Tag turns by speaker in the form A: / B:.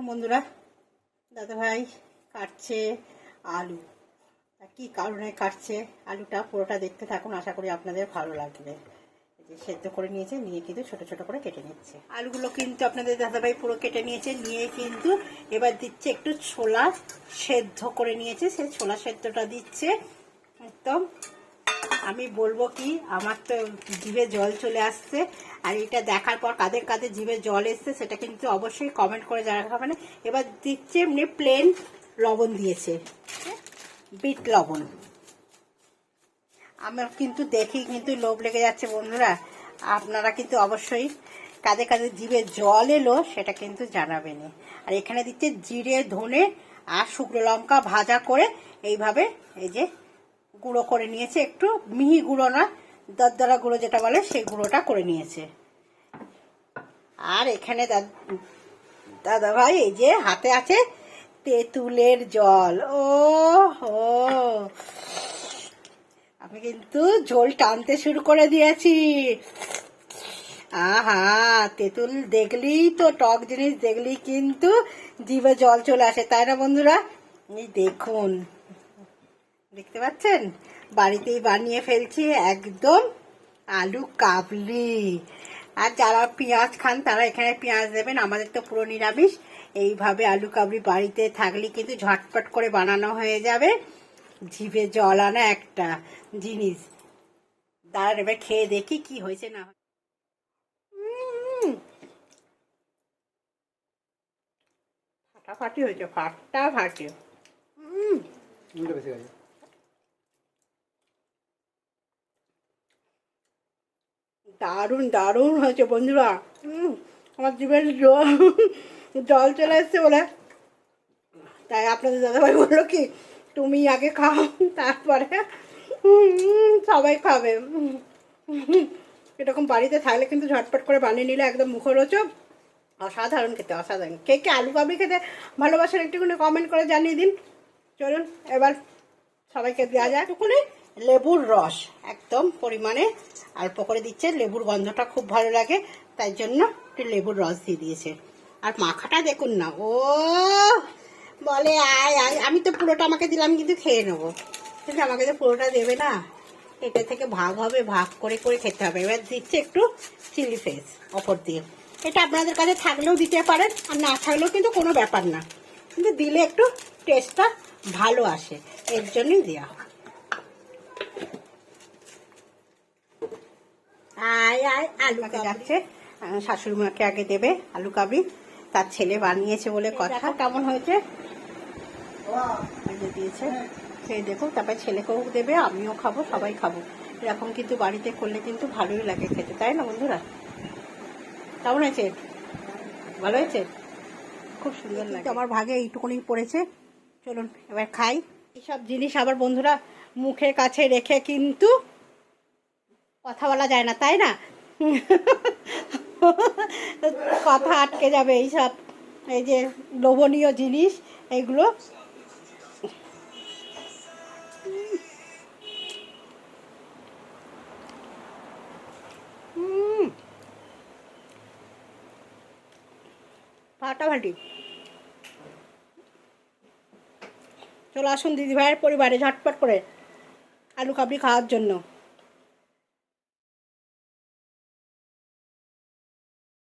A: বন্ধুরা, দাদাভাই কাটছে আলু। কি কারণে কাটছে আলুটা পুরোটা দেখতে থাকুন, আশা করি আপনাদের ভালো লাগবে। যে সেদ্ধ করে নিয়েছে, নিয়ে কিন্তু ছোট ছোট করে কেটে নিচ্ছে আলুগুলো। কিন্তু আপনাদের দাদাভাই পুরো কেটে নিয়েছে, নিয়ে কিন্তু এবার দিচ্ছে একটু ছোলা সেদ্ধ করে নিয়েছে, সেই ছোলা সেদ্ধটা দিচ্ছে একদম। আমি বলবো কি, আমার তো জিভে জল চলে আসছে। আর এটা দেখার পর কাদের কাদের জিভে জল এসছে সেটা কিন্তু অবশ্যই কমেন্ট করে জানাবেন। এবার দিচ্ছে এমনি প্লেন লবণ দিয়েছে, বিট লবণ। আমার কিন্তু দেখি কিন্তু লোভ লেগে যাচ্ছে বন্ধুরা। আপনারা কিন্তু অবশ্যই কাদের কাদের জিভে জল এলো সেটা কিন্তু জানাবেন। আর এখানে দিচ্ছে জিরে, ধনে আর শুকনো লঙ্কা ভাজা করে এইভাবে এই যে গুঁড়ো করে নিয়েছে, একটু মিহি গুঁড়ো না, দরদরা গুঁড়ো যেটা বলে সেই গুঁড়োটা করে নিয়েছে। আর এখানে দাদা ভাই এই যে হাতে আছে তেঁতুলের জল। ও হো, আমি কিন্তু ঝোল টানতে শুরু করে দিয়েছি। আহা, তেঁতুল দেখলেই তো, টক জিনিস দেখলেই কিন্তু জিভে জল চলে আসে, তাই না বন্ধুরা? এই দেখুন, দেখতে পাচ্ছেন, বাড়িতেই বানিয়ে ফেলছি একদম আলু কাবলি। আর যারা পেঁয়াজ খান তারা এখানে পেঁয়াজ দেবেন, আমাদের তো পুরো নিরামিষ। এইভাবে আলু কাবলি বাড়িতে থাকলে কিন্তু ঝটপট করে বানানো হয়ে যাবে। জিভে জল আনা একটা জিনিস। দাঁড়ান এবার খেয়ে দেখি কি হয়েছে না। ফাটাফাটি হয়েছে, ফাটাফাটি। দারুণ দারুণ হয়েছে বন্ধুরা। আমার জিভের জল জল চলে এসছে বলে, তাই আপনাদের দাদাভাই বললো কি, তুমি আগে খাও তারপরে সবাই খাবে। এরকম বাড়িতে থাকলে কিন্তু ঝটপট করে বানিয়ে নিলে একদম মুখরোচক, অসাধারণ খেতে, অসাধারণ। কে কে আলু কাবলি খেতে ভালোবাসেন একটুখানি কমেন্ট করে জানিয়ে দিন। চলুন এবার সবাইকে দেওয়া যায় একটুখানি লেবুর রস, একদম পরিমাণে অল্প করে দিচ্ছে। লেবুর গন্ধটা খুব ভালো লাগে, তাই জন্য একটু লেবুর রস দিয়ে দিয়েছে। আর মাখাটা দেখুন না, ও বলে আয় আয়, আমি তো পুরোটা আমাকে দিলাম কিন্তু খেয়ে নেবো, কিন্তু আমাকে তো পুরোটা দেবে না, এটা থেকে ভাগ হবে, ভাগ করে করে খেতে হবে। এবার দিচ্ছে একটু চিলি ফ্লেক্স ওপর দিয়ে। এটা আপনাদের কাছে থাকলেও দিতে পারেন, আর না থাকলেও কিন্তু কোনো ব্যাপার না, কিন্তু দিলে একটু টেস্টটা ভালো আসে, এর জন্যই দেওয়া। আয় আয় আলু যাচ্ছে, শাশুড়ি মাকে আগে দেবে আলু কাবলি, তার ছেলে বানিয়েছে বলে কথা। কেমন হয়েছে দিয়েছে, খেয়ে দেখো, তারপরে ছেলেকেও দেবে, আমিও খাবো, সবাই খাবো। এরকম কিন্তু বাড়িতে করলে কিন্তু ভালোই লাগে খেতে, তাই না বন্ধুরা? কেমন হয়েছে? ভালো হয়েছে, খুব সুন্দর লাগে। আমার ভাগে এইটুকুনি পড়েছে। চলুন এবার খাই। এইসব জিনিস আবার বন্ধুরা মুখের কাছে রেখে কিন্তু কথা বলা যায় না, তাই না? কথা আটকে যাবে এইসব, এই যে লোভনীয় জিনিস এইগুলো। ফাটাফাটি। চলে আসুন দিদিভাইয়ের পরিবারে ঝটপট করে আলু কাবলি খাওয়ার জন্য।